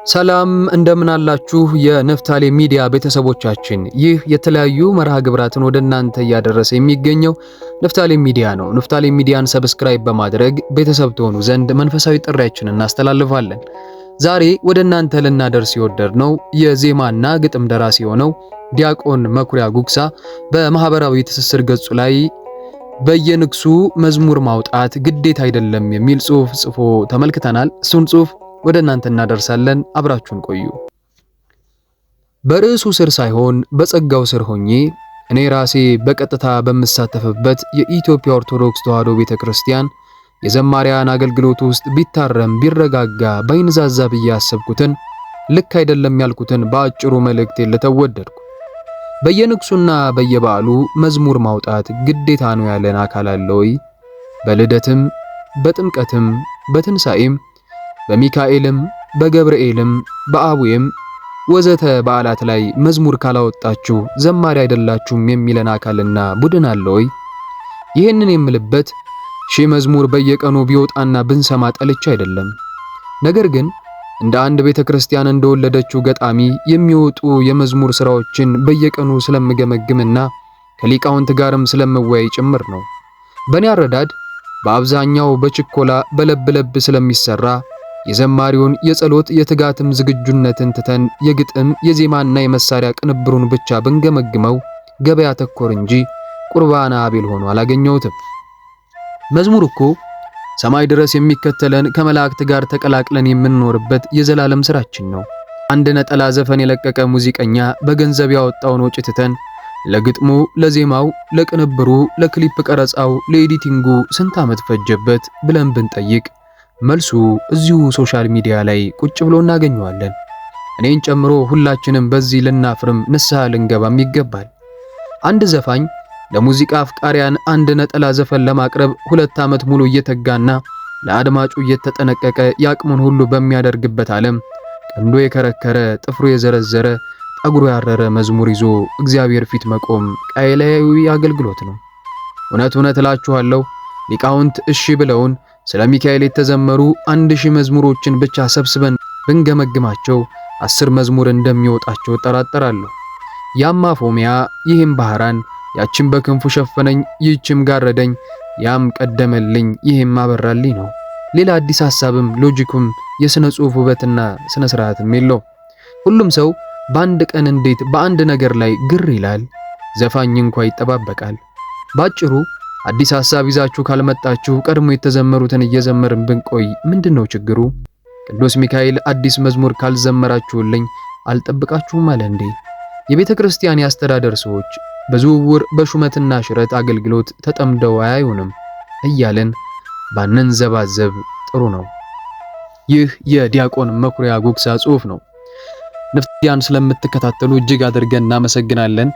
ሰላም እንደምን አላችሁ የንፍታሌ ሚዲያ ቤተሰቦቻችን። ይህ የተለያዩ መርሃ ግብራትን ወደ እናንተ እያደረሰ የሚገኘው ንፍታሌ ሚዲያ ነው። ንፍታሌ ሚዲያን ሰብስክራይብ በማድረግ ቤተሰብ ትሆኑ ዘንድ መንፈሳዊ ጥሪያችንን እናስተላልፋለን። ዛሬ ወደ እናንተ ልናደርስ የወደድነው የዜማና ግጥም ደራሲ የሆነው ዲያቆን መኩሪያ ጉግሳ በማህበራዊ ትስስር ገጹ ላይ በየንግሱ መዝሙር ማውጣት ግዴታ አይደለም የሚል ጽሑፍ ጽፎ ተመልክተናል። እሱን ጽሑፍ ወደ እናንተ እናደርሳለን። አብራችሁን ቆዩ። በርዕሱ ስር ሳይሆን በጸጋው ስር ሆኜ እኔ ራሴ በቀጥታ በመሳተፍበት የኢትዮጵያ ኦርቶዶክስ ተዋሕዶ ቤተክርስቲያን የዘማሪያን አገልግሎት ውስጥ ቢታረም ቢረጋጋ ባይንዛዛ ብዬ ያሰብኩትን ልክ አይደለም ያልኩትን በአጭሩ መልእክቴን ልተወደድኩ። በየንግሱና በየበዓሉ መዝሙር ማውጣት ግዴታ ነው ያለን አካል አለ ወይ? በልደትም በጥምቀትም በትንሣኤም በሚካኤልም በገብርኤልም በአቡየም ወዘተ በዓላት ላይ መዝሙር ካላወጣችሁ ዘማሪ አይደላችሁም የሚለን አካልና ቡድን አለ ወይ? ይህንን የምልበት ሺህ መዝሙር በየቀኑ ቢወጣና ብንሰማ ጠልቼ አይደለም። ነገር ግን እንደ አንድ ቤተክርስቲያን እንደወለደችው ገጣሚ የሚወጡ የመዝሙር ሥራዎችን በየቀኑ ስለምገመግምና ከሊቃውንት ጋርም ስለምወያይ ጭምር ነው። በእኔ አረዳድ በአብዛኛው በችኮላ በለብ ስለሚሰራ የዘማሪውን የጸሎት የትጋትም ዝግጁነትን ትተን የግጥም የዜማና የመሳሪያ ቅንብሩን ብቻ ብንገመግመው ገበያ ተኮር እንጂ ቁርባና አቤል ሆኖ አላገኘሁትም። መዝሙር እኮ ሰማይ ድረስ የሚከተለን ከመላእክት ጋር ተቀላቅለን የምንኖርበት የዘላለም ስራችን ነው። አንድ ነጠላ ዘፈን የለቀቀ ሙዚቀኛ በገንዘብ ያወጣውን ወጪ ትተን ለግጥሙ፣ ለዜማው፣ ለቅንብሩ፣ ለክሊፕ ቀረጻው፣ ለኤዲቲንጉ ስንት ዓመት ፈጀበት ብለን ብንጠይቅ መልሱ እዚሁ ሶሻል ሚዲያ ላይ ቁጭ ብሎ እናገኘዋለን። እኔን ጨምሮ ሁላችንም በዚህ ልናፍርም ንስሐ ልንገባም ይገባል። አንድ ዘፋኝ ለሙዚቃ አፍቃሪያን አንድ ነጠላ ዘፈን ለማቅረብ 2 ዓመት ሙሉ እየተጋና ለአድማጩ እየተጠነቀቀ ያቅሙን ሁሉ በሚያደርግበት ዓለም ቀንዶ የከረከረ ጥፍሩ የዘረዘረ ጠጉሩ ያረረ መዝሙር ይዞ እግዚአብሔር ፊት መቆም ቃየላዊ አገልግሎት ነው። እውነት እላችኋለሁ ሊቃውንት እሺ ብለውን ስለ ሚካኤል የተዘመሩ 1000 መዝሙሮችን ብቻ ሰብስበን ብንገመግማቸው 10 መዝሙር እንደሚወጣቸው እጠራጠራለሁ። ያም አፎሚያ፣ ይህም ባህራን፣ ያችም በክንፉ ሸፈነኝ፣ ይህችም ጋረደኝ፣ ያም ቀደመልኝ፣ ይህም አበራልኝ ነው። ሌላ አዲስ ሐሳብም ሎጂኩም የሥነ ጽሑፍ ውበትና ሥነ ሥርዓትም የለው። ሁሉም ሰው በአንድ ቀን እንዴት በአንድ ነገር ላይ ግር ይላል? ዘፋኝ እንኳን ይጠባበቃል። ባጭሩ አዲስ ሐሳብ ይዛችሁ ካልመጣችሁ ቀድሞ የተዘመሩትን እየዘመርን ብንቆይ ምንድነው ችግሩ? ቅዱስ ሚካኤል አዲስ መዝሙር ካልዘመራችሁልኝ አልጠብቃችሁም አለ እንዴ? የቤተ ክርስቲያን የአስተዳደር ሰዎች በዝውውር በሹመትና ሽረት አገልግሎት ተጠምደው አያዩንም እያልን ባንንዘባዘብ ጥሩ ነው። ይህ የዲያቆን መኩሪያ ጉግሳ ጽሑፍ ነው። ንፍታሌን ስለምትከታተሉ እጅግ አድርገን እናመሰግናለን።